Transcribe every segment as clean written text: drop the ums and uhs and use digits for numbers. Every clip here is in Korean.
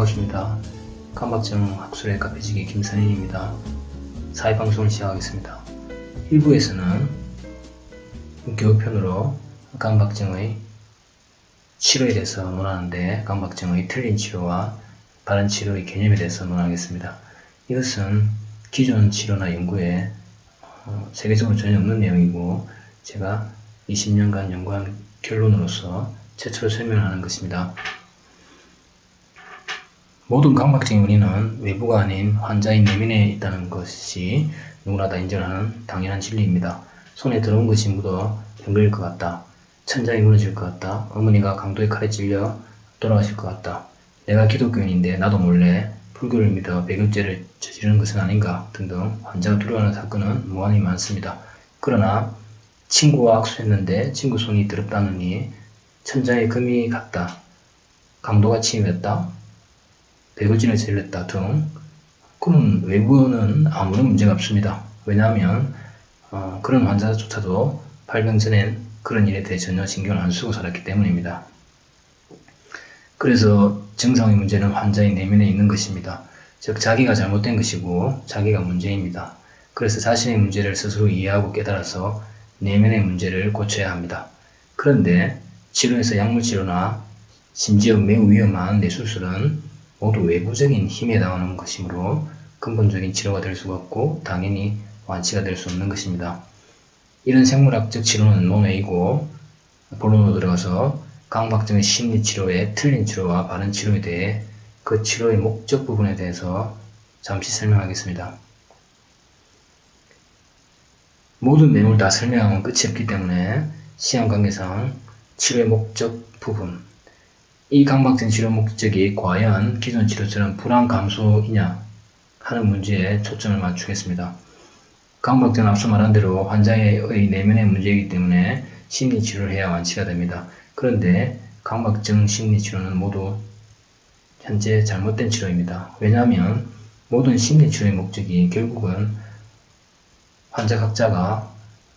반갑습니다. 강박증 학술의 카페지기 김선인입니다. 사회방송을 시작하겠습니다. 1부에서는 교육편으로 강박증의 치료에 대해서 논하는데 강박증의 틀린 치료와 바른 치료의 개념에 대해서 논하겠습니다. 이것은 기존 치료나 연구에 세계적으로 전혀 없는 내용이고 제가 20년간 연구한 결론으로서 최초로 설명하는 것입니다. 모든 강박증의 원인은 외부가 아닌 환자의 내면에 있다는 것이 누구나 다 인정하는 당연한 진리입니다. 손에 들어온 것이 묻어 병들릴 것 같다. 천장이 무너질 것 같다. 어머니가 강도의 칼에 찔려 돌아가실 것 같다. 내가 기독교인인데 나도 몰래 불교를 믿어 배교죄를 저지르는 것은 아닌가 등등 환자가 두려워하는 사건은 무한히 많습니다. 그러나 친구와 악수했는데 친구 손이 더럽다느니 천장에 금이 갔다. 강도가 침입했다. 배구진을 질렀다 등 그런 외부는 아무런 문제가 없습니다. 왜냐하면 그런 환자조차도 발병 전엔 그런 일에 대해 전혀 신경을 안 쓰고 살았기 때문입니다. 그래서 증상의 문제는 환자의 내면에 있는 것입니다. 즉 자기가 잘못된 것이고 자기가 문제입니다. 그래서 자신의 문제를 스스로 이해하고 깨달아서 내면의 문제를 고쳐야 합니다. 그런데 치료에서 약물치료나 심지어 매우 위험한 뇌수술은 모두 외부적인 힘에 해당하는 것이므로 근본적인 치료가 될 수가 없고 당연히 완치가 될 수 없는 것입니다. 이런 생물학적 치료는 논외이고 본론으로 들어가서 강박증의 심리치료의 틀린 치료와 바른 치료에 대해 그 치료의 목적 부분에 대해서 잠시 설명하겠습니다. 모든 내용을 다 설명하면 끝이 없기 때문에 시간 관계상 치료의 목적 부분, 이 강박증 치료 목적이 과연 기존 치료처럼 불안 감소이냐 하는 문제에 초점을 맞추겠습니다. 강박증은 앞서 말한 대로 환자의 내면의 문제이기 때문에 심리치료를 해야 완치가 됩니다. 그런데 강박증 심리치료는 모두 현재 잘못된 치료입니다. 왜냐하면 모든 심리치료의 목적이 결국은 환자 각자가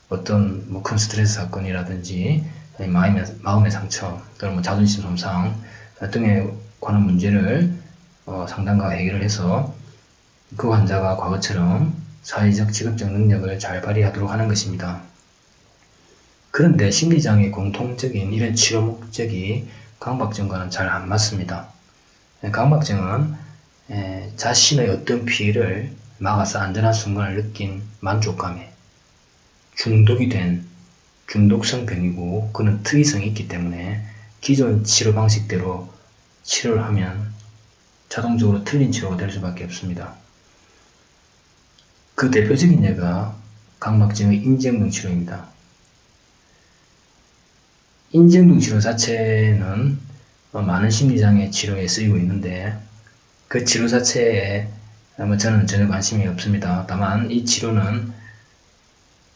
어떤 큰 스트레스 사건이라든지 마음의 상처 또는 자존심 손상 등에 관한 문제를 상담과 해결을 해서 그 환자가 과거처럼 사회적 직업적 능력을 잘 발휘하도록 하는 것입니다. 그런데 심리장애의 공통적인 이런 치료 목적이 강박증과는 잘 안 맞습니다. 강박증은 자신의 어떤 피해를 막아서 안전한 순간을 느낀 만족감에 중독이 된 중독성 병이고 그는 특이성이 있기 때문에 기존 치료 방식대로 치료를 하면 자동적으로 틀린 치료가 될 수밖에 없습니다. 그 대표적인 예가 강박증의 인지행동 치료입니다. 인지행동 치료 자체는 많은 심리장애 치료에 쓰이고 있는데 그 치료 자체에 저는 전혀 관심이 없습니다. 다만 이 치료는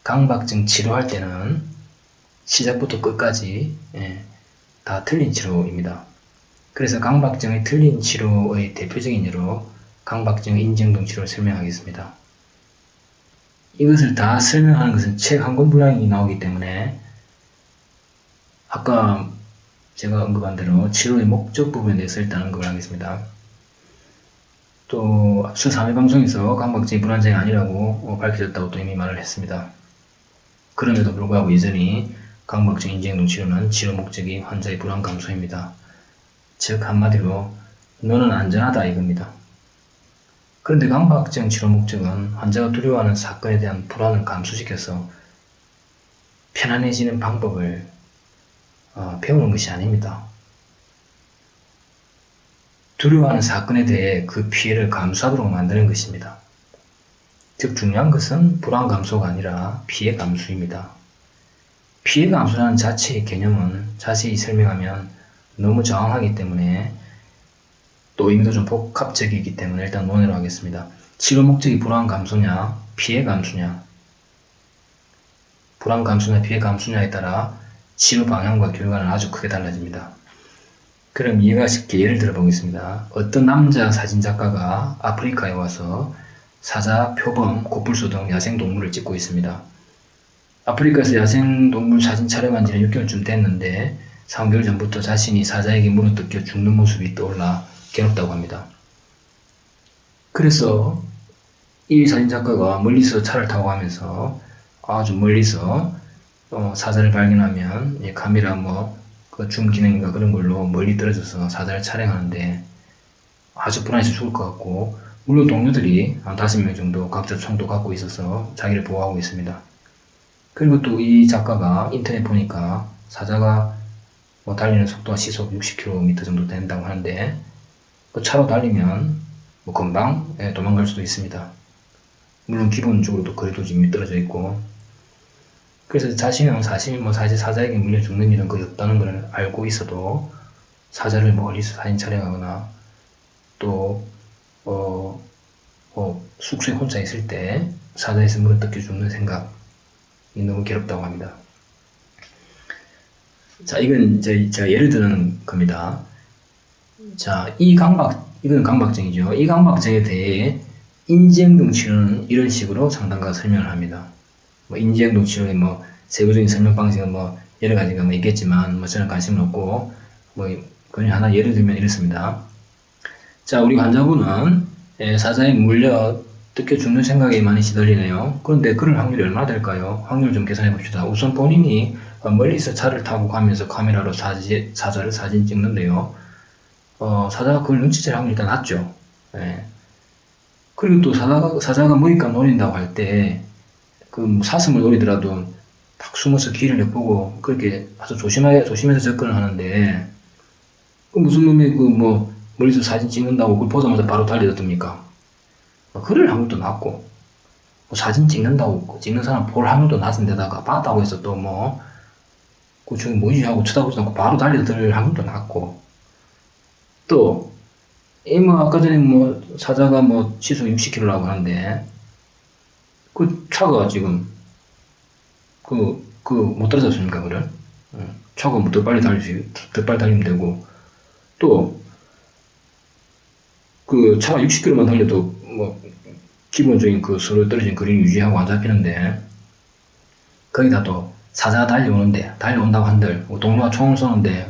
강박증 치료할 때는 시작부터 끝까지 다 틀린 치료입니다. 그래서 강박증의 틀린 치료의 대표적인 예로 강박증의 인지행동 치료를 설명하겠습니다. 이것을 다 설명하는 것은 책 한 권 분량이 나오기 때문에 아까 제가 언급한 대로 치료의 목적 부분에 대해서 일단 언급을 하겠습니다. 또 앞서 3회 방송에서 강박증이 불안장애 아니라고 밝혀졌다고 또 이미 말을 했습니다. 그럼에도 불구하고 여전히 강박증 인지행동 치료는 치료 목적이 환자의 불안 감소입니다. 즉 한마디로 너는 안전하다 이겁니다. 그런데 강박증 치료 목적은 환자가 두려워하는 사건에 대한 불안을 감소시켜서 편안해지는 방법을 배우는 것이 아닙니다. 두려워하는 사건에 대해 그 피해를 감수하도록 만드는 것입니다. 즉 중요한 것은 불안 감소가 아니라 피해 감수입니다. 피해 감소라는 자체의 개념은 자세히 설명하면 너무 장황하기 때문에 또 의미도 좀 복합적이기 때문에 일단 논의로 하겠습니다. 치료 목적이 불안 감소냐, 피해 감소냐. 불안 감소냐, 피해 감소냐에 따라 치료 방향과 결과는 아주 크게 달라집니다. 그럼 이해가 쉽게 예를 들어 보겠습니다. 어떤 남자 사진작가가 아프리카에 와서 사자, 표범, 코뿔소 등 야생동물을 찍고 있습니다. 아프리카에서 야생동물 사진 촬영한 지는 6개월쯤 됐는데 3개월 전부터 자신이 사자에게 물어뜯겨 죽는 모습이 떠올라 괴롭다고 합니다. 그래서 이 사진작가가 멀리서 차를 타고 가면서 아주 멀리서 사자를 발견하면 카메라 그 줌 기능인가 그런 걸로 멀리 떨어져서 사자를 촬영하는데 아주 불안해서 죽을 것 같고, 물론 동료들이 한 5명 정도 각자 총도 갖고 있어서 자기를 보호하고 있습니다. 그리고 또 이 작가가 인터넷 보니까 사자가 달리는 속도가 시속 60km 정도 된다고 하는데 그 차로 달리면 금방 도망갈 수도 있습니다. 물론 기본적으로도 거리도 이미 떨어져 있고, 그래서 자신은 사실 사자에게 물려 죽는 일은 거의 없다는 걸 알고 있어도 사자를 멀리서 사진 촬영하거나 또 숙소에 혼자 있을 때 사자에서 물어뜯겨 죽는 생각이 너무 괴롭다고 합니다. 자, 이건 제가 예를 드는 겁니다. 자, 이건 강박증이죠. 이 강박증에 대해 인지행동 치료는 이런 식으로 상담가가 설명을 합니다. 인지행동 치료의 세부적인 설명 방식은 여러 가지가 있겠지만 저는 관심은 없고 그냥 하나 예를 들면 이렇습니다. 자, 우리 환자분은 사자에 물려 뜯겨 죽는 생각에 많이 시달리네요. 그런데 그럴 확률이 얼마나 될까요? 확률을 좀 계산해 봅시다. 우선 본인이 멀리서 차를 타고 가면서 카메라로 사자를 사진 찍는데요. 사자가 그걸 눈치챌 확률이 일단 낮죠. 그리고 또 사자가 먹잇감 노린다고 할 때 사슴을 노리더라도 딱 숨어서 길을 엿보고 그렇게 아주 조심해서 접근을 하는데 무슨 놈이 멀리서 사진 찍는다고 그걸 보자마자 바로 달려듭니까? 그럴 확률도 낮고, 사진 찍는다고 찍는 사람 볼 확률도 낮은 데다가 봤다고 해서 또 저기 뭐지 하고 쳐다보지 않고 바로 달려들 확률도 낮고, 또 아까 전에 사자가 시속 60km라고 하는데 그 차가 지금 못 따라잡습니까? 그래? 차가 더 빨리 달리면 되고, 또 그 차가 60km만 달려도 기본적인 서로 떨어진 거리를 유지하고 안 잡히는데, 거기다 또 사자가 달려온다고 한들 동료가 총을 쏘는데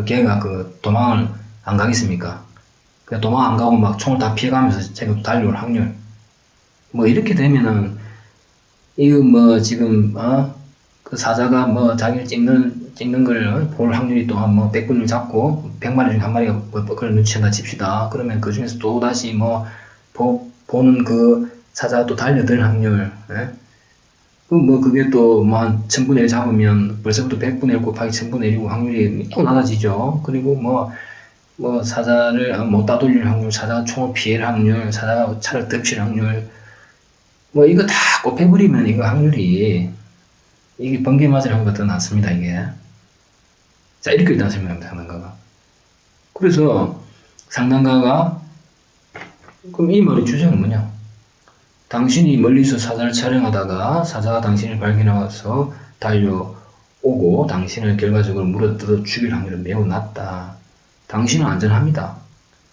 걔가 도망을 안 가겠습니까? 그냥 도망 안 가고 총을 다 피해가면서 제가 달려올 확률, 이렇게 되면은 이거 지금 그 사자가 자기를 찍는 걸 볼 확률이 또 한 100분을 잡고 100마리 중에 한 마리가 그걸 눈치챈다 칩시다. 그러면 그 중에서 또 다시 보는 그 사자가 또 달려들 확률, 그게 또 한 1000분의 1 잡으면 벌써부터 100분의 1 곱하기 1000분의 1이고 확률이 또 낮아지죠. 그리고 사자를 못 따돌릴 확률, 사자가 총을 피할 확률, 사자가 차를 덮칠 확률, 이거 다 곱해버리면 이거 확률이 이게 번개 맞을 확률보다 더 낮습니다, 이게. 자, 이렇게 일단 설명합니다, 상담가가. 그래서 상담가가 그럼 이 말의 주장은 뭐냐? 당신이 멀리서 사자를 촬영하다가 사자가 당신을 발견해서 달려오고 당신을 결과적으로 물어뜯어 죽일 확률은 매우 낮다. 당신은 안전합니다.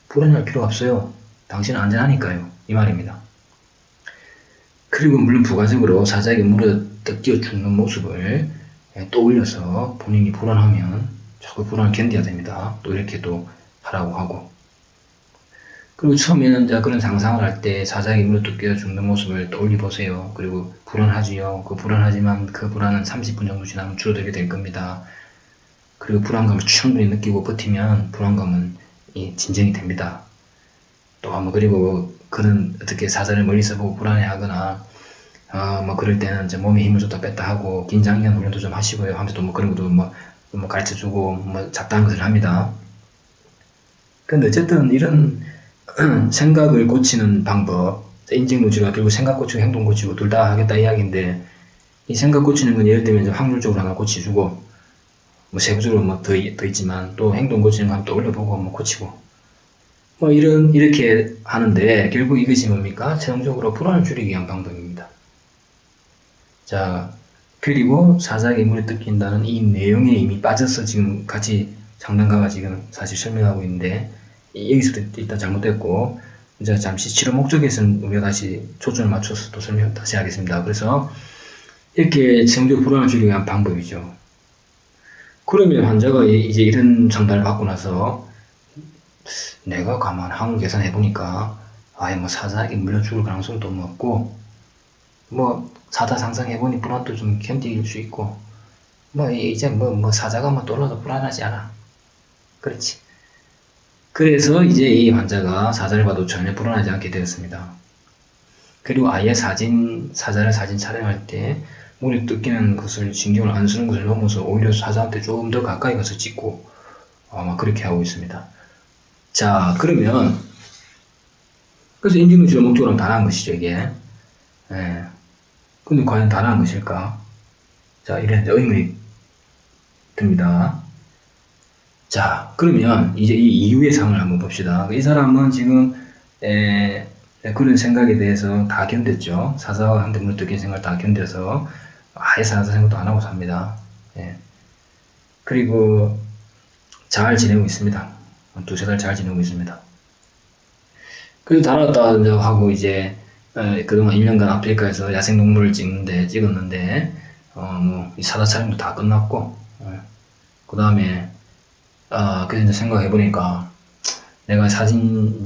불안할 필요가 없어요. 당신은 안전하니까요. 이 말입니다. 그리고 물론 부가적으로 사자에게 물어뜯겨 죽는 모습을 떠올려서 본인이 불안하면 자꾸 불안을 견뎌야 됩니다. 또 이렇게 또 하라고 하고, 그리고 처음에는 그런 상상을 할 때 사자에게 물어뜯겨 죽는 모습을 떠올려 보세요. 그리고 불안하지요. 불안하지만 그 불안은 30분 정도 지나면 줄어들게 될 겁니다. 그리고 불안감을 충분히 느끼고 버티면 불안감은 진정이 됩니다. 또 그리고 그는 어떻게 사자를 멀리서 보고 불안해하거나 그럴 때는 몸에 힘을 줬다 뺐다 하고 긴장형 훈련도 좀 하시고요 하면서 또 그런 것도 가르쳐주고 잡다한 것을 합니다. 근데 어쨌든 이런 생각을 고치는 방법, 인지행동 치료가 결국 생각 고치고 행동 고치고 둘 다 하겠다 이야기인데, 이 생각 고치는 건 예를 들면 확률적으로 하나 고치주고 세부적으로 더 있지만 또 행동 고치는 거 한번 떠올려보고 고치고, 뭐 이렇게 하는데 결국 이것이 뭡니까? 최종적으로 불안을 줄이기 위한 방법입니다. 자, 그리고 사자에게 물에 뜯긴다는 이 내용에 이미 빠져서 지금 같이 상담가가 지금 사실 설명하고 있는데 여기서도 일단 잘못됐고 이제 잠시 치료 목적에서는 우리가 다시 초점을 맞춰서 또 설명 다시 하겠습니다. 그래서 이렇게 최종적으로 불안을 줄이기 위한 방법이죠. 그러면 환자가 이제 이런 상담을 받고 나서 내가 가만 항 계산해 보니까 아예 뭐 사자에게 물려 죽을 가능성도 없고 뭐 사자 상상해 보니 불안도 좀 견딜 수 있고 뭐 이제 뭐 사자가 뭐 떠올라도 불안하지 않아. 그렇지. 그래서 이제 이 환자가 사자를 봐도 전혀 불안하지 않게 되었습니다. 그리고 아예 사자를 사진 촬영할 때 물에 뜯기는 것을 신경을 안 쓰는 것을 넘어서 오히려 사자한테 조금 더 가까이 가서 찍고 막 그렇게 하고 있습니다. 자, 그러면 그래서 인지능 치료 목적으로는 다양한 것이죠, 이게. 예. 근데 과연 다양한 것일까? 자, 이런 의문이 듭니다. 자, 그러면 이제 이 이후의 상황을 한번 봅시다. 이 사람은 지금 그런 생각에 대해서 다 견뎠죠. 사자한테 물에 뜯긴 생각을 다 견뎌서 아예 사자 생각도 안 하고 삽니다. 예. 그리고 잘 지내고 있습니다. 두세 달 잘 지내고 있습니다. 그리고 달아났다 하고 이제 그동안 1년간 아프리카에서 야생동물을 찍었는데 뭐 사자 촬영도 다 끝났고 그 다음에 그래서 이제 생각해보니까 내가 사진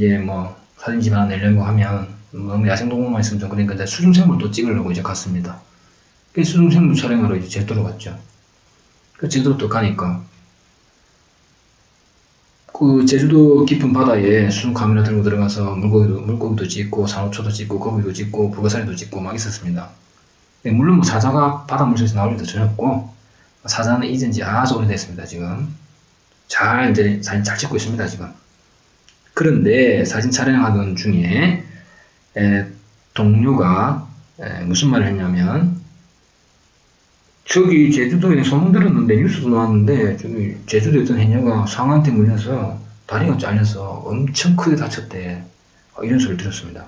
사진집 하나 내려고 하면 너무 야생동물만 있으면 좀 그러니까 이제 수중생물도 찍으려고 이제 갔습니다. 그 수중생물 촬영하러 이제 제주도로 갔죠. 그 제주도 또 가니까 그 제주도 깊은 바다에 수중 카메라 들고 들어가서 물고기도 찍고 산호초도 찍고 거북이도 찍고 불가사리도 찍고 막 있었습니다. 물론 뭐 사자가 바다 물속에서 나올 일도 전혀 없고 사자는 잊은 지 아주 오래됐습니다. 지금 이제 사진 잘 찍고 있습니다. 지금. 그런데 사진 촬영하던 중에 동료가 무슨 말을 했냐면 저기 제주도에 소문 들었는데 뉴스도 나왔는데 저기 제주도에 있던 해녀가 상어한테 물려서 다리가 잘려서 엄청 크게 다쳤대. 이런 소리를 들었습니다.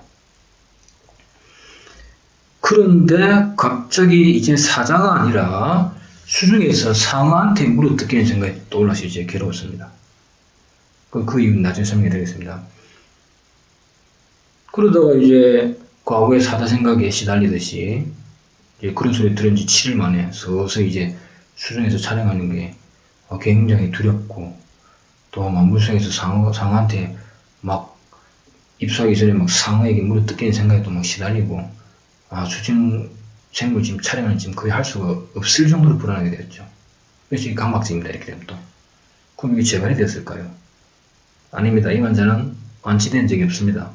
그런데 갑자기 이제 사자가 아니라 수중에서 상어한테 물어 뜯기는 생각이 떠올라서 이제 괴로웠습니다. 그 이유는 나중에 설명해 드리겠습니다. 그러다가 이제 과거의 사자 생각에 시달리듯이 그런 소리 들은 지 7일 만에 서서히 이제 수중에서 촬영하는 게 굉장히 두렵고 또 막 물속에서 상어한테 막 입수하기 전에 막 상어에게 물어 뜯기는 생각에 또 막 시달리고 수중 생물 지금 촬영을 지금 거의 할 수가 없을 정도로 불안하게 되었죠. 그래서 이 강박증입니다. 이렇게 되면 또. 그럼 이게 재발이 됐을까요? 아닙니다. 이 환자는 완치된 적이 없습니다.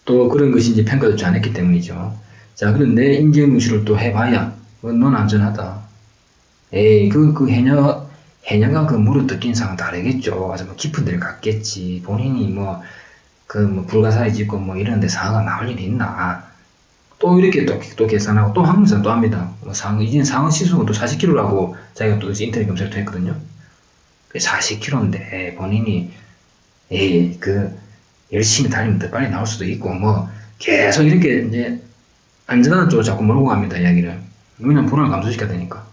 또 그런 것이 이제 평가되지 않았기 때문이죠. 자, 그런데 인지무시를 또 해봐야 넌 안전하다. 에이, 해녀가 그 물어 뜯긴 상황 다르겠죠. 아주 뭐 깊은 데를 갔겠지. 본인이 불가사리 짓고 이런 데 상어가 나올 일이 있나. 또 이렇게 또 계산하고 또 항상 또 합니다. 이제는 상어 시속은 또 40km라고 자기가 또 인터넷 검색도 했거든요. 40km인데 본인이 열심히 달리면 더 빨리 나올 수도 있고 계속 이렇게 이제 안전한 쪽으로 자꾸 몰고 갑니다. 이야기를. 왜냐면 불안을 감소시켜야 되니까.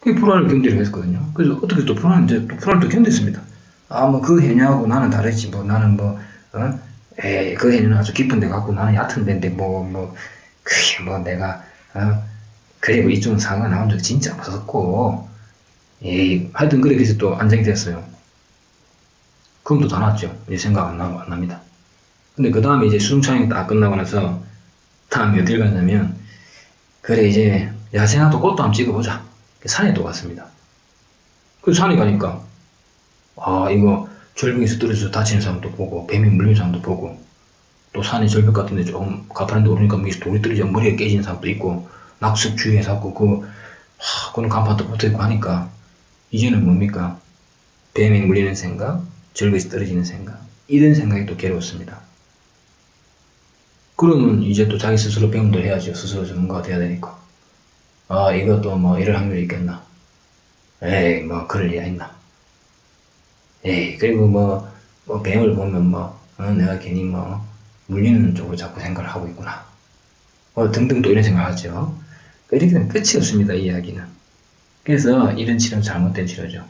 그 불안을 견디려고 했거든요. 그래서 어떻게 또 불안을 또 견뎠습니다. 그 해녀하고 나는 다르지. 나는 그 해녀는 아주 깊은 데 갔고 나는 얕은 데인데 그게 내가 그리고 이쪽은 상어가 나온 적 진짜 없었고 하여튼 그래서 또 안정이 됐어요. 그럼 또 다 났죠. 이제 생각 안 납니다. 근데 그 다음에 이제 수중 촬영이 딱 끝나고 나서 다음에 어딜 갔냐면 그래 이제 야생화도 꽃도 한번 찍어보자. 산에 또 갔습니다. 그 산에 가니까 이거 절벽에서 떨어져서 다치는 사람도 보고 뱀이 물리는 사람도 보고 또 산에 절벽 같은데 조금 가파른 데 오르니까 돌이 떨어져 머리에 깨지는 사람도 있고 낙석 주위에서 하고 그런 간판도 붙어있고 하니까 이제는 뭡니까? 뱀에 물리는 생각, 절벽에서 떨어지는 생각 이런 생각이 또 괴로웠습니다. 그러면 이제 또 자기 스스로 배움도 해야죠. 스스로 전문가가 돼야 되니까. 이것도 이럴 확률이 있겠나. 그럴 리가 있나. 그리고 뭐 뱀을 보면 내가 괜히 물리는 쪽으로 자꾸 생각을 하고 있구나. 등등 또 이런 생각을 하죠. 이렇게 되면 끝이 없습니다, 이 이야기는. 그래서 이런 치료는 잘못된 치료죠.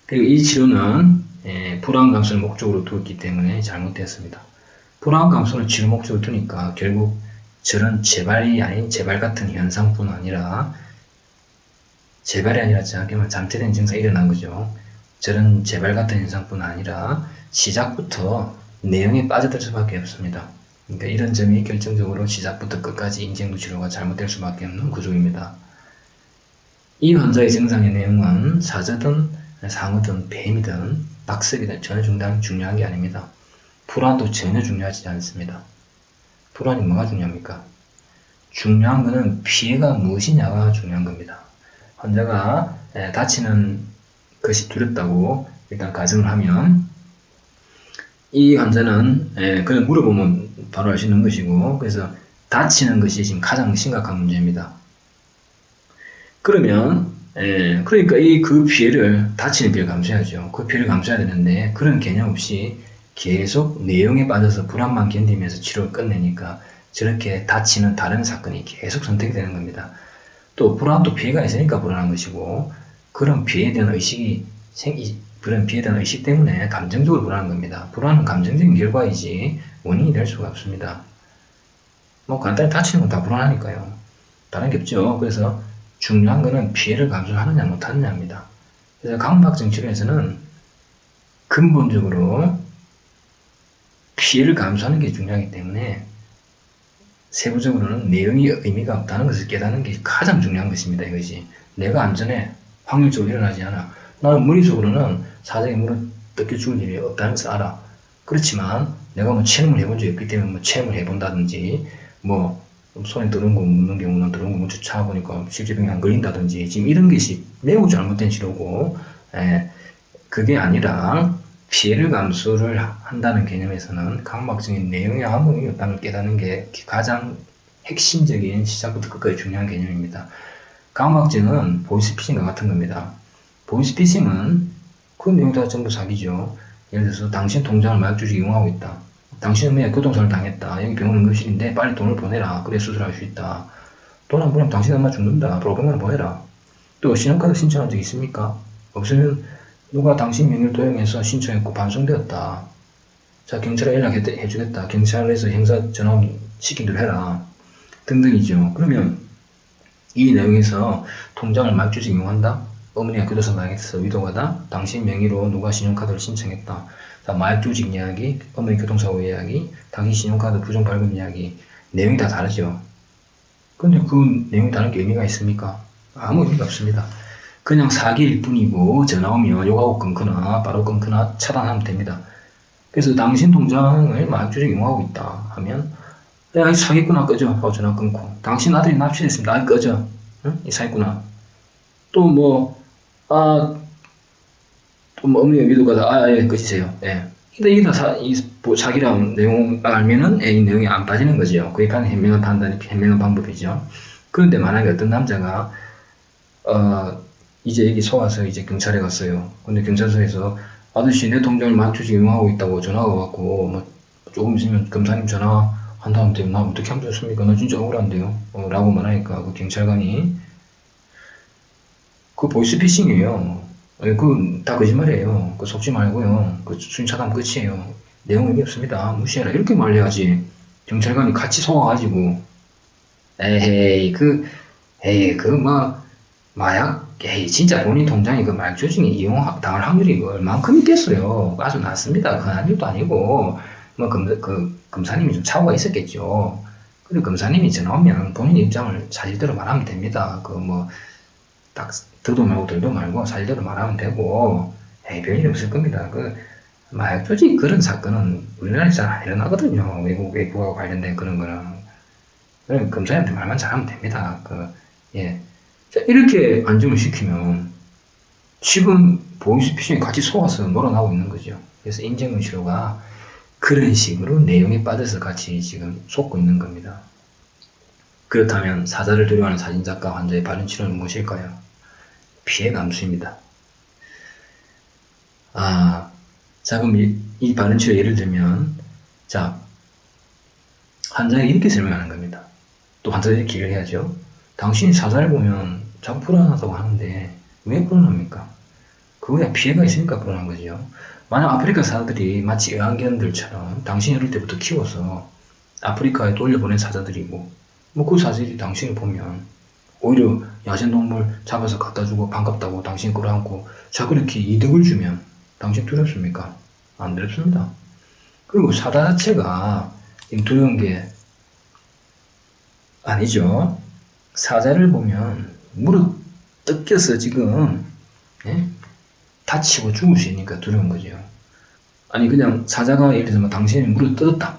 그리고 이 치료는 불안 감소를 목적으로 두었기 때문에 잘못됐습니다. 불안 감소를 치료 목적으로 두니까 결국 저런 재발이 아닌 재발 같은 현상뿐 아니라 재발이 아니라 정확히만 잠재된 증상이 일어난 거죠. 저런 재발 같은 현상뿐 아니라 시작부터 내용에 빠져들 수밖에 없습니다. 그러니까 이런 점이 결정적으로 시작부터 끝까지 인지행동 치료가 잘못될 수밖에 없는 구조입니다. 이 환자의 증상의 내용은 사자든 상어든 뱀이든 박습이든 전혀 중요한 게 아닙니다. 불안도 전혀 중요하지 않습니다. 불안이 뭐가 중요합니까? 중요한 것은 피해가 무엇이냐가 중요한 겁니다. 환자가 다치는 것이 두렵다고 일단 가정을 하면 이 환자는 그냥 물어보면 바로 알 수 있는 것이고, 그래서 다치는 것이 지금 가장 심각한 문제입니다. 그러면 그러니까 그 피해를, 다치는 피해를 감수해야죠. 그 피해를 감수해야 되는데 그런 개념 없이 계속 내용에 빠져서 불안만 견디면서 치료를 끝내니까 저렇게 다치는 다른 사건이 계속 선택이 되는 겁니다. 또 불안도 피해가 있으니까 불안한 것이고, 그런 피해에 대한 의식이 그런 피해에 대한 의식 때문에 감정적으로 불안한 겁니다. 불안은 감정적인 결과이지 원인이 될 수가 없습니다. 간단히 다치는 건 다 불안하니까요. 다른 게 없죠. 그래서 중요한 거는 피해를 감수하느냐 못하느냐입니다. 그래서 강박증 치료에서는 근본적으로 피해를 감수하는 게 중요하기 때문에 세부적으로는 내용이 의미가 없다는 것을 깨닫는 게 가장 중요한 것입니다. 이것이 내가 안전해, 확률적으로 일어나지 않아. 나는 머릿속으로는 사자의 물은 뜯겨 죽을 일이 없다는 것을 알아. 그렇지만 내가 체험을 해본 적이 없기 때문에 체험을 해본다든지 손에 들어온 거 묻는 경우는 들어온 거 먼저 찾아보니까 실제병이 안 걸린다든지, 지금 이런 것이 매우 잘못된 치료고, 그게 아니라 피해를 감수를 한다는 개념에서는 강박증의 내용에 아무 의미 없다는 걸 깨닫는 게 가장 핵심적인 시작부터 끝까지 중요한 개념입니다. 강박증은 보이스피싱과 같은 겁니다. 보이스피싱은 그 내용 다 전부 사기죠. 예를 들어서 당신 통장을 마약주식 이용하고 있다. 당신은 매일 교통사고를 당했다. 여기 병원 응급실인데 빨리 돈을 보내라. 그래 수술할 수 있다. 돈 안 보내면 당신 엄마 죽는다. 프로그램을 보내라. 또 신용카드 신청한 적 있습니까? 없으면 누가 당신 명의를 도용해서 신청했고 반송되었다. 자, 경찰에 연락해주겠다. 경찰에서 형사 전화 시킨 대로 해라. 등등이죠. 그러면 이 내용에서 통장을 마약주식 이용한다? 어머니가 교도소 당했어. 위도가다. 당신 명의로 누가 신용카드를 신청했다. 자, 마약주식 이야기, 어머니 교통사고 이야기, 당신 신용카드 부정 발급 이야기. 내용이 다 다르죠. 근데 그 내용이 다른 게 의미가 있습니까? 아무 의미가 없습니다. 그냥 사기일 뿐이고 전화 오면 욕하고 끊거나 바로 끊거나 차단하면 됩니다. 그래서 당신 통장을 마약주식 이용하고 있다 하면 야, 이 사기꾼아 꺼져. 전화 끊고. 당신 아들이 납치됐습니다. 꺼져. 응? 이 사기꾼아. 또 어머니가 위도가다. 예, 꺼지세요. 예. 근데 이게 다 사기라는 내용 알면은 이 내용이 안 빠지는 거죠. 그게 가장 현명한 판단이, 현명한 방법이죠. 그런데 만약에 어떤 남자가, 이제 여기 속아서 이제 경찰에 갔어요. 근데 경찰서에서 아저씨 내 통장을 마약주식 이용하고 있다고 전화가 왔고, 조금 있으면 검사님 전화 한다는데 나 어떻게 하면 좋습니까? 나 진짜 억울한데요. 라고 말하니까 그 경찰관이 그 보이스피싱이에요. 그건 다 거짓말이에요. 그 속지 말고요. 그 순차담 끝이에요. 내용 의미 없습니다. 무시해라. 이렇게 말해야지. 경찰관이 같이 속아가지고 마약, 진짜 본인 통장에 그 마약 조직이 이용당할 확률이 얼만큼 있겠어요. 아주 낮습니다. 그런 일도 아니고, 검사님이 좀 착오가 있었겠죠. 그리고 검사님이 전화 오면 본인 입장을 사실대로 말하면 됩니다. 딱, 더도 말고 덜도 말고 사실대로 말하면 되고, 별일 없을 겁니다. 마약 조직 그런 사건은 우리나라에 잘 안 일어나거든요. 외국하고 관련된 그런 거는. 검사님한테 말만 잘하면 됩니다. 자, 이렇게 안정을 시키면 지금 보이스피싱이 같이 속아서 놀아나고 있는 거죠. 그래서 인정은 치료가 그런 식으로 내용에 빠져서 같이 지금 속고 있는 겁니다. 그렇다면 사자를 두려워하는 사진작가 환자의 바른 치료는 무엇일까요? 피해 감수입니다. 자, 그럼 이 바른 치료 예를 들면, 자, 환자에게 이렇게 설명하는 겁니다. 또 환자들이 기를 해야죠. 당신이 사자를 보면 자꾸 불안하다고 하는데 왜 불안합니까? 그거에 피해가 있으니까 불안한 거죠. 만약 아프리카 사자들이 마치 애완견들처럼 당신이 어릴 때부터 키워서 아프리카에 돌려보낸 사자들이고, 뭐 그 사자들이 당신을 보면 오히려 야생동물 잡아서 갖다 주고 반갑다고 당신 끌어안고 자꾸 이렇게 이득을 주면 당신 두렵습니까? 안 두렵습니다. 그리고 사자 자체가 두려운 게 아니죠. 사자를 보면 무릎 뜯겨서 지금 다치고 죽을 수 있으니까 두려운 거죠. 아니 그냥 사자가 예를 들어서 당신이 무릎 뜯었다.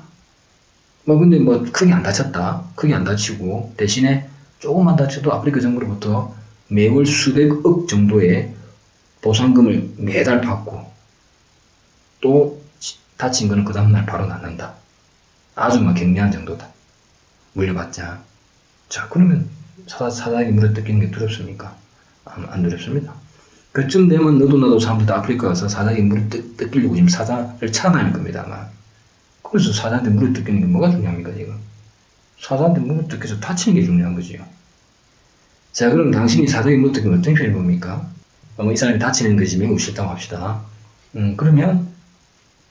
근데 크게 안 다쳤다. 크게 안 다치고 대신에 조금만 다쳐도 아프리카 정부로부터 매월 수백억 정도의 보상금을 매달 받고 또 다친 거는 그 다음날 바로 낫는다. 아주 경미한 정도다. 물려받자. 자, 그러면 사자에게 물어 뜯기는 게 두렵습니까? 안 두렵습니다. 그쯤 되면 너도 나도 사람들 아프리카 가서 사자에게 물어 뜯기려고 지금 사자를 찾아다닐 겁니다, 아마. 그래서 사자한테 물어 뜯기는 게 뭐가 중요합니까, 지금? 사자한테 물어 뜯겨서 다치는 게 중요한 거지요. 자, 그럼 당신이 사자에게 물어 뜯기면 어떤 표현을 봅니까? 이 사람이 다치는 것이 매우 싫다고 합시다. 그러면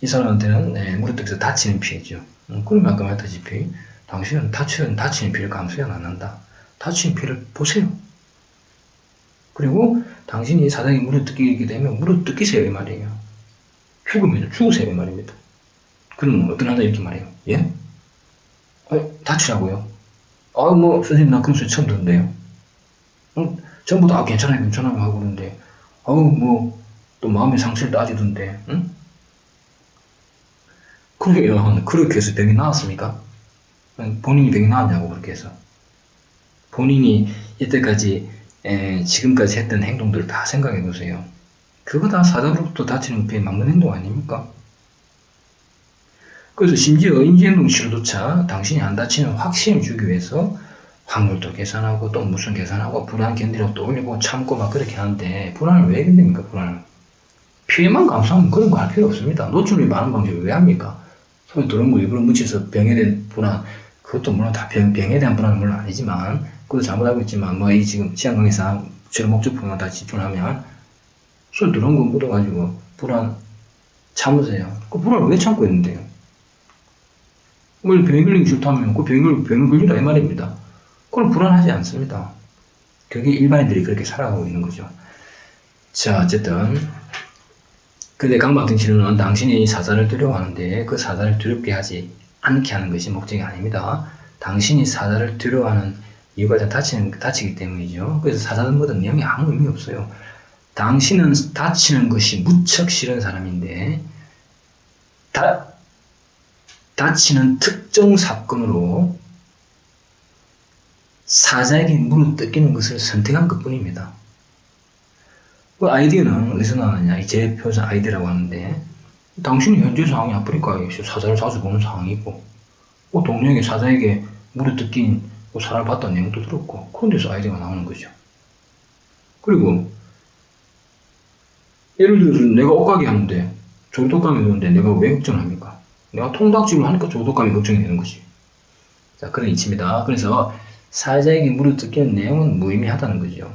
이 사람한테는 물어 뜯겨서 다치는 피해죠. 그러면 아까 말했다시피 당신은 다치는 피해를 감수해야 안 한다. 다치는 피해를 보세요. 그리고 당신이 사자에게 물어 뜯기게 되면 물어 뜯기세요, 이 말이에요. 죽으면 죽으세요, 이 말입니다. 그럼 어떤 하나 이렇게 말해요. 예? 다치라고요? 선생님, 나 그런 소리 처음 듣는데요. 전부 다, 괜찮아요 하고 그러는데, 또 마음의 상처를 따지던데, 응? 그렇게 해서 병이 나았습니까? 본인이 병이 나았냐고, 그렇게 해서. 본인이 이때까지, 지금까지 했던 행동들을 다 생각해 보세요. 그거 다 사자로부터 다치는 병에 막는 행동 아닙니까? 그래서 심지어 인지행동 치료조차 당신이 안 다치는 확신을 주기 위해서 확률도 계산하고 또 무슨 계산하고 불안 견디라고 또 올리고 참고 막 그렇게 하는데 불안을 왜 견딥니까? 불안을. 피해만 감수하면 그런 거 할 필요 없습니다. 노출이 많은 방식을 왜 합니까? 손에 들어온 거 일부러 묻혀서 병에 대한 불안, 그것도 물론 다 병에 대한 불안은 물론 아니지만 그것도 잘못하고 있지만 이 지금 치안관계상 치료 목적부만 다 집중하면 손에 들어온 거 묻어가지고 불안 참으세요. 그 불안을 왜 참고 있는데요? 병이 걸리기 싫다면 그 병을 걸리라 이 말입니다. 그럼 불안하지 않습니다. 그게 일반인들이 그렇게 살아가고 있는 거죠. 자, 어쨌든 근데 강박증 치료는 당신이 사자를 두려워하는데 그 사자를 두렵게 하지 않게 하는 것이 목적이 아닙니다. 당신이 사자를 두려워하는 이유가 다치기 때문이죠. 그래서 사자는 뭐든 내용이 아무 의미 없어요. 당신은 다치는 것이 무척 싫은 사람인데 다치는 특정 사건으로 사자에게 물어 뜯기는 것을 선택한 것 뿐입니다. 그 아이디어는 어디서 나왔느냐? 제 표현 아이디어라고 하는데, 당신이 현재 상황이 아프리카에 사자를 자주 보는 상황이고, 동료에게 사자에게 물어 뜯긴 사람을 봤다는 내용도 들었고, 그런 데서 아이디어가 나오는 거죠. 그리고, 예를 들어서 내가 옷가게 하는데, 조독감이 오는데 내가 왜 걱정합니까? 내가 통닭집을 하니까 조독감이 걱정이 되는 거지. 자, 그런 이치입니다. 그래서 사자에게 물어 뜯기는 내용은 무의미하다는 거죠.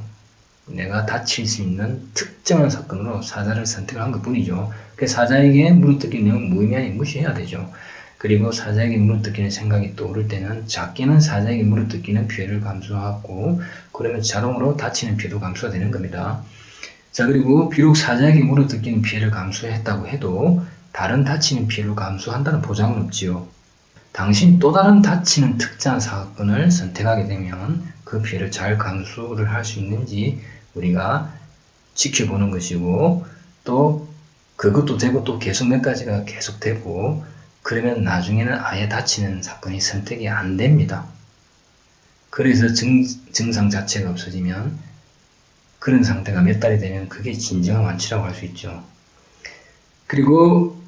내가 다칠 수 있는 특정한 사건으로 사자를 선택을 한 것 뿐이죠. 그래서 사자에게 물어 뜯기는 내용은 무의미하니 무시해야 되죠. 그리고 사자에게 물어 뜯기는 생각이 떠오를 때는 작게는 사자에게 물어 뜯기는 피해를 감수하고 그러면 자동으로 다치는 피해도 감수가 되는 겁니다. 자, 그리고 비록 사자에게 물어 뜯기는 피해를 감수했다고 해도 다른 다치는 피해를 감수한다는 보장은 없지요. 당신이 또 다른 다치는 특정한 사건을 선택하게 되면 그 피해를 잘 감수를 할 수 있는지 우리가 지켜보는 것이고 또 그것도 되고 또 계속 몇 가지가 계속 되고 그러면 나중에는 아예 다치는 사건이 선택이 안 됩니다. 그래서 증상 자체가 없어지면 그런 상태가 몇 달이 되면 그게 진정한 완치라고 할 수 있죠. 그리고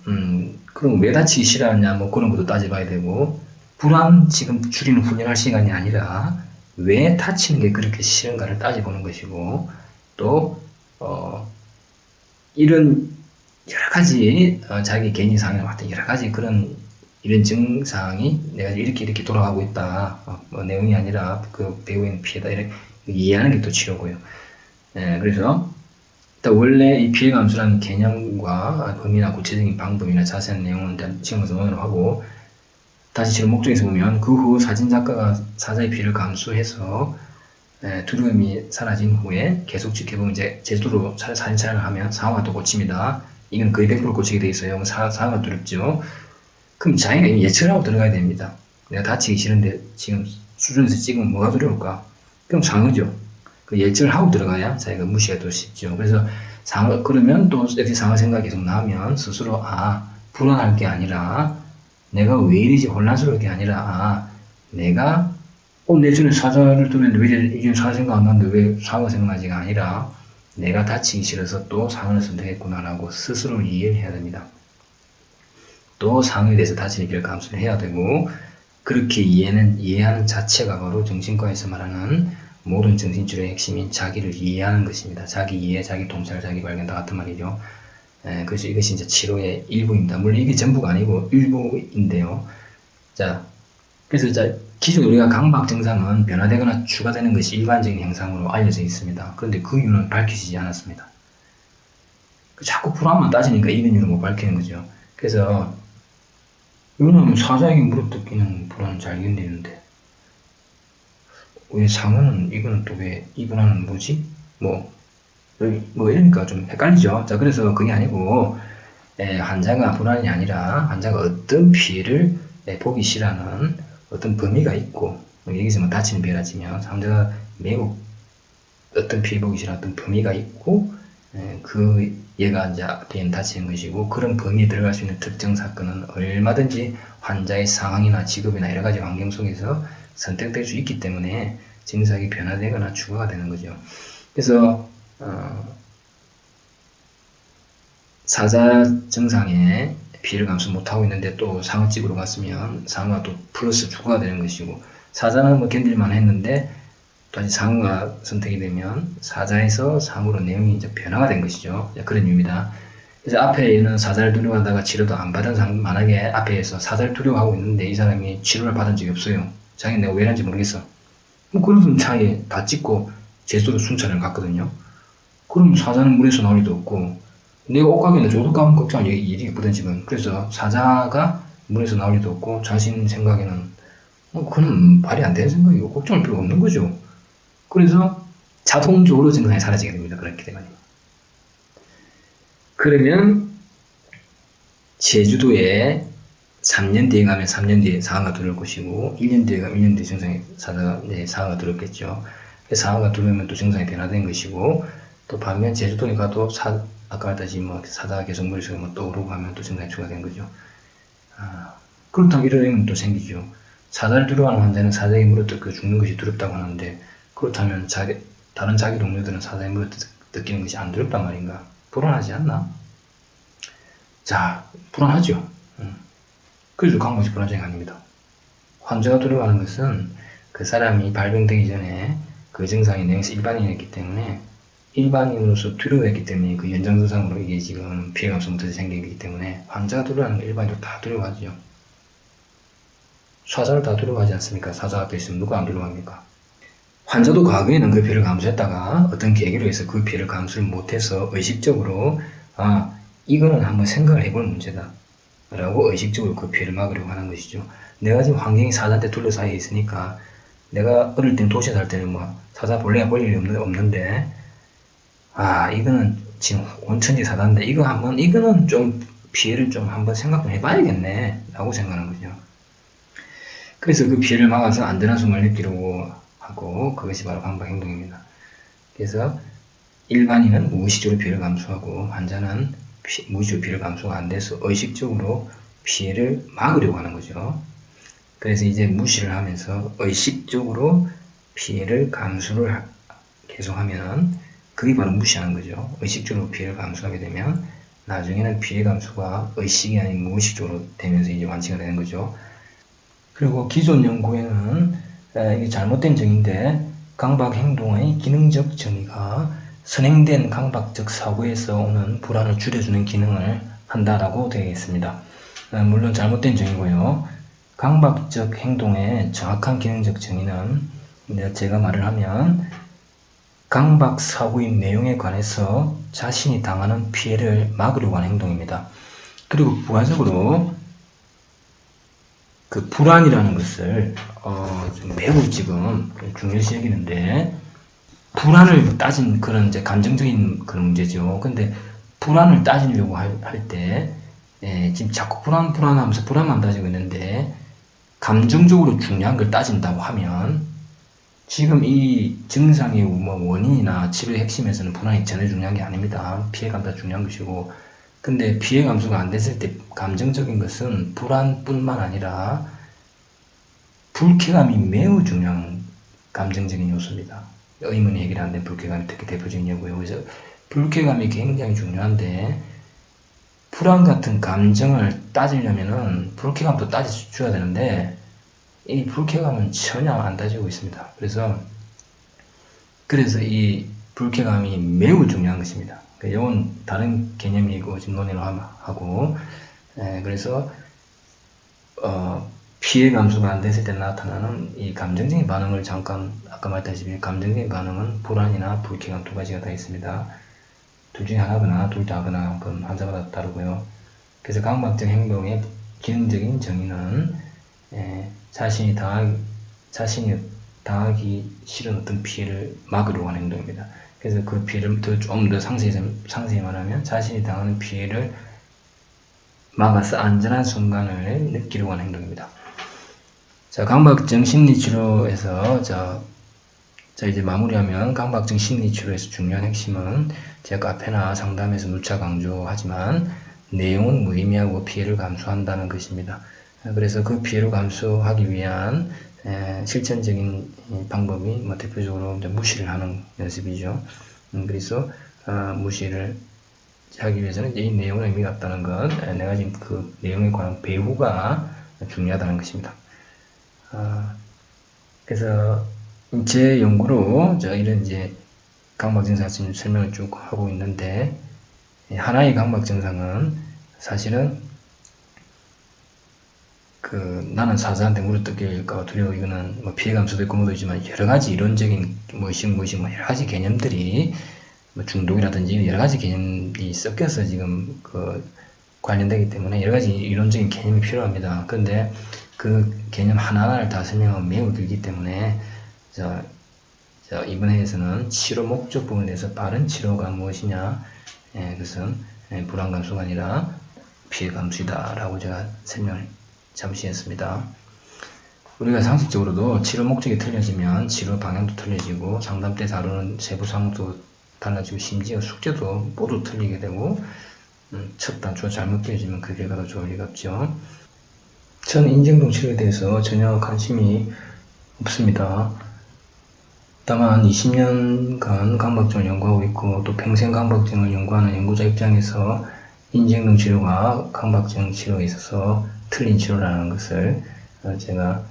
그럼 왜 다치기 싫어하냐 그런 것도 따져봐야 되고 불안 지금 줄이는 훈련할 시간이 아니라 왜 다치는 게 그렇게 싫은가를 따져보는 것이고 또 이런 여러 가지 자기 개인의 상황에 맞다 여러 가지 그런 이런 증상이 내가 이렇게 돌아가고 있다. 뭐 내용이 아니라 그 배우에는 피해다 이렇게 이해하는 게 또 치료고요. 그래서 일단 원래 이 피해 감수라는 개념과 범위나 구체적인 방법이나 자세한 내용은 지금부터 논의를 하고 다시 치료 목적에서 보면 그 후 사진 작가가 사자의 피해를 감수해서 두려움이 사라진 후에 계속 지켜보면 이제 제주도로 사진 촬영을 하면 상황가 또 고칩니다. 이건 거의 100% 고치게 돼 있어요. 상황가 두렵죠. 그럼 자기가 예측을 하고 들어가야 됩니다. 내가 다치기 싫은데 지금 수준에서 찍으면 뭐가 두려울까? 그럼 상어죠. 그 예측을 하고 들어가야 자기가 무시가 더 쉽죠. 그래서 상어, 그러면 또 이렇게 상어 생각이 계속 나면 스스로, 불안할 게 아니라, 내가 왜 이러지 혼란스러울 게 아니라, 내가, 내 전에 사자를 두는데 왜 이게 사자 생각 안 나는데 왜 상어 생각나지가 아니라, 내가 다치기 싫어서 또 상어를 선택했구나라고 스스로를 이해를 해야 됩니다. 또 상어에 대해서 다치는 길을 감수를 해야 되고, 그렇게 이해하는 자체가 바로 정신과에서 말하는 모든 정신치료의 핵심인 자기를 이해하는 것입니다. 자기 이해, 자기 통찰, 자기 발견 다 같은 말이죠. 그래서 이것이 이제 치료의 일부입니다. 물론 이게 전부가 아니고 일부인데요. 자, 그래서 이제 기존 우리가 강박 증상은 변화되거나 추가되는 것이 일반적인 현상으로 알려져 있습니다. 그런데 그 이유는 밝혀지지 않았습니다. 자꾸 불안만 따지니까 이런 이유를 못 밝히는 거죠. 그래서 왜냐하면 사자에게 물어뜯기는 불안은 잘 견디는데 왜 상어는 이거는 또 왜 이 불안은 뭐지? 뭐 이러니까 좀 헷갈리죠. 자, 그래서 그게 아니고 환자가 불안이 아니라 환자가 어떤 피해를 보기 싫어하는 어떤 범위가 있고 여기서 뭐 다치는 피해라 치면 환자가 매우 어떤 피해 보기 싫어하는 어떤 범위가 있고 얘가 이제 앞에 다치는 것이고 그런 범위에 들어갈 수 있는 특정 사건은 얼마든지 환자의 상황이나 직업이나 여러 가지 환경 속에서 선택될 수 있기 때문에 증상이 변화되거나 추가가 되는 거죠. 그래서 사자 증상에 피해를 감수 못하고 있는데 또 상어집으로 갔으면 상어가 또 플러스 추가가 되는 것이고 사자는 뭐 견딜만 했는데 다시 상어가 선택이 되면 사자에서 상어로 내용이 이제 변화가 된 것이죠. 그런 의미입니다. 그래서 앞에 있는 사자를 두려워하다가 치료도 안 받은 사람, 만약에 앞에서 사자를 두려워하고 있는데 이 사람이 치료를 받은 적이 없어요. 자기 내가 왜 이런지 모르겠어. 뭐 그런 차에 다 찍고 제주도 순찰을 갔거든요. 그럼 사자는 물에서 나올 리도 없고 내가 옷가게는 저도 가면 걱정할 일이 없거든 지금. 그래서 사자가 물에서 나올 리도 없고 자신 생각에는 그건 말이 안 되는 생각이고 걱정할 필요가 없는 거죠. 그래서 자동적으로 증상이 사라지게 됩니다. 그렇게 되면. 그러면 제주도에 3년 뒤에 가면 3년 뒤에 상어가 들어올 것이고 1년 뒤에 가면 1년 뒤에 증상이 상어가 들어올겠죠. 상어가 들어오면 또 증상이 변화된 것이고 또 반면 제주도에 가도 아까 말했듯이 뭐 사자가 계속 머릿속에 뭐 떠오르고 하면 또 증상이 추가된 거죠. 그렇다면 이런 의문이 또 생기죠. 사자를 두려워하는 환자는 사자에게 물어뜯겨 죽는 것이 두렵다고 하는데 그렇다면 다른 자기 동료들은 사자에 물어뜯기는 것이 안 두렵단 말인가? 불안하지 않나? 자, 불안하죠. 그래서 강박증 불안증이 아닙니다. 환자가 두려워하는 것은 그 사람이 발병되기 전에 그 증상이 내용에서 일반인이었기 때문에 일반인으로서 두려워했기 때문에 그 연장선상으로 이게 지금 피해 감소 못해서 생기기 때문에 환자가 두려워하는 건 일반인도 다 두려워하죠. 사자를 다 두려워하지 않습니까? 사자 앞에 있으면 누가 안 두려워합니까? 환자도 과거에는 그 피해를 감수했다가 어떤 계기로 해서 그 피해를 감수를 못해서 의식적으로 이거는 한번 생각을 해볼 문제다 라고 의식적으로 그 피해를 막으려고 하는 것이죠. 내가 지금 환경이 사자한테 둘러싸여 있으니까 내가 어릴 땐 도시에 살 때는 뭐 사자 벌레가 볼 일이 없는데 이거는 지금 온천지 사자인데 이거는 좀 피해를 좀 한번 생각 좀 해봐야겠네 라고 생각하는 거죠. 그래서 그 피해를 막아서 안전한 숨을 느끼려고 하고 그것이 바로 강박 행동입니다. 그래서 일반인은 무의식적으로 피해를 감수하고 환자는 무의식적으로 피해를 감수가 안 돼서 의식적으로 피해를 막으려고 하는 거죠. 그래서 이제 무시를 하면서 의식적으로 피해를 감수를 계속하면 그게 바로 무시하는 거죠. 의식적으로 피해를 감수하게 되면 나중에는 피해 감수가 의식이 아닌 무의식적으로 되면서 이제 완치가 되는 거죠. 그리고 기존 연구에는 이게 잘못된 정의인데 강박 행동의 기능적 정의가 선행된 강박적 사고에서 오는 불안을 줄여주는 기능을 한다라고 되어 있습니다. 물론 잘못된 정의고요. 강박적 행동의 정확한 기능적 정의는 제가 말을 하면 강박 사고의 내용에 관해서 자신이 당하는 피해를 막으려고 하는 행동입니다. 그리고 부가적으로 그 불안이라는 것을 매우 지금 중요시 여기는데, 불안을 따진 그런 이제 감정적인 그런 문제죠. 근데 불안을 따지려고 할 때 지금 자꾸 불안하면서 불안만 따지고 있는데, 감정적으로 중요한 걸 따진다고 하면 지금 이 증상의 원인이나 치료의 핵심에서는 불안이 전혀 중요한 게 아닙니다. 피해감도 중요한 것이고, 근데 피해 감소가 안 됐을 때 감정적인 것은 불안뿐만 아니라 불쾌감이 매우 중요한 감정적인 요소입니다. 의문이 해결 안 된 불쾌감이 특히 대표적인 예고요. 그래서 불쾌감이 굉장히 중요한데, 불안 같은 감정을 따지려면은 불쾌감도 따져줘야 되는데, 이 불쾌감은 전혀 안 따지고 있습니다. 그래서 이 불쾌감이 매우 중요한 것입니다. 이건 다른 개념이고 지금 논의를 하고, 그래서 피해 감소가 안 됐을 때 나타나는 이 감정적인 반응을 잠깐 아까 말했다시피, 감정적인 반응은 불안이나 불쾌감 두 가지가 다 있습니다. 둘 중에 하나거나 둘 다 하거나 그건 환자마다 다르고요. 그래서 강박적 행동의 기능적인 정의는 자신이 당하기 싫은 어떤 피해를 막으려고 하는 행동입니다. 그래서 그 피해를 좀 더 상세히 말하면 자신이 당하는 피해를 막아서 안전한 순간을 느끼려고 하는 행동입니다. 자, 강박증 심리치료에서 자 이제 마무리하면, 강박증 심리치료에서 중요한 핵심은 제가 카페나 상담에서 누차 강조하지만 내용은 무의미하고 피해를 감수한다는 것입니다. 그래서 그 피해를 감수하기 위한 실천적인 방법이 대표적으로 이제 무시를 하는 연습이죠. 그래서 무시를 하기 위해서는 이 내용의 의미가 없다는 것, 내가 지금 그 내용에 관한 배후가 중요하다는 것입니다. 그래서 제 연구로 이런 이제 강박 증상 설명을 쭉 하고 있는데, 하나의 강박 증상은 사실은 나는 사자한테 물어뜯길까 두려워, 이거는 피해 감소도 있고 뭐도 있지만 여러 가지 이론적인 여러 가지 개념들이 중독이라든지 여러 가지 개념이 섞여서 지금 관련되기 때문에 여러 가지 이론적인 개념이 필요합니다. 그런데 그 개념 하나하나를 다 설명하면 매우 길기 때문에 이번 회에서는 치료 목적 부분에 대해서 바른 치료가 무엇이냐, 그것은 불안 감소가 아니라 피해 감소이다 라고 제가 설명을 잠시 했습니다. 우리가 상식적으로도 치료 목적이 틀려지면 치료 방향도 틀려지고 상담 때 다루는 세부 사항도 달라지고 심지어 숙제도 모두 틀리게 되고, 첫 단추가 잘못 끼워지면 그 결과가 좋을 리가 없죠. 저는 인지행동 치료에 대해서 전혀 관심이 없습니다. 다만 20년간 강박증을 연구하고 있고 또 평생 강박증을 연구하는 연구자 입장에서 인지행동 치료가 강박증 치료에 있어서 틀린 치료라는 것을 제가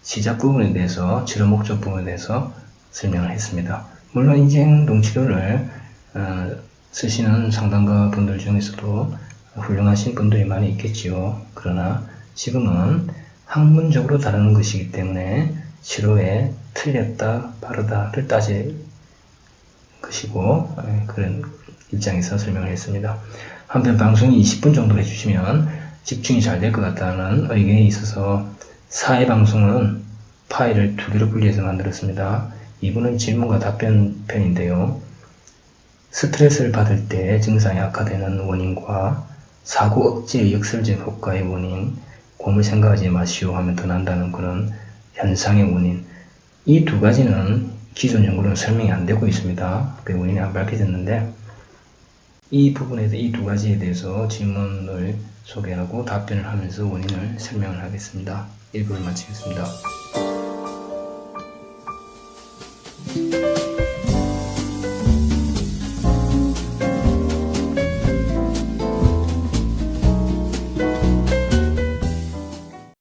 시작 부분에 대해서, 치료 목적 부분에 대해서 설명을 했습니다. 물론 인지행동 치료를 쓰시는 상담가 분들 중에서도 훌륭하신 분들이 많이 있겠지요. 그러나 지금은 학문적으로 다루는 것이기 때문에 치료에 틀렸다 바르다를 따질 것이고, 그런 입장에서 설명을 했습니다. 한편 방송이 20분 정도 해주시면 집중이 잘 될 것 같다는 의견이 있어서 4회 방송은 파일을 2개로 분리해서 만들었습니다. 2부는 질문과 답변 편인데요. 스트레스를 받을 때 증상이 악화되는 원인과 사고 억제의 역설적 효과의 원인, 곰을 생각하지 마시오 하면 더 난다는 그런 현상의 원인, 이 두 가지는 기존 연구로는 설명이 안 되고 있습니다. 그 원인이 안 밝혀졌는데, 이 부분에서 이 두 가지에 대해서 질문을 소개하고 답변을 하면서 원인을 설명을 하겠습니다. 1부를 마치겠습니다.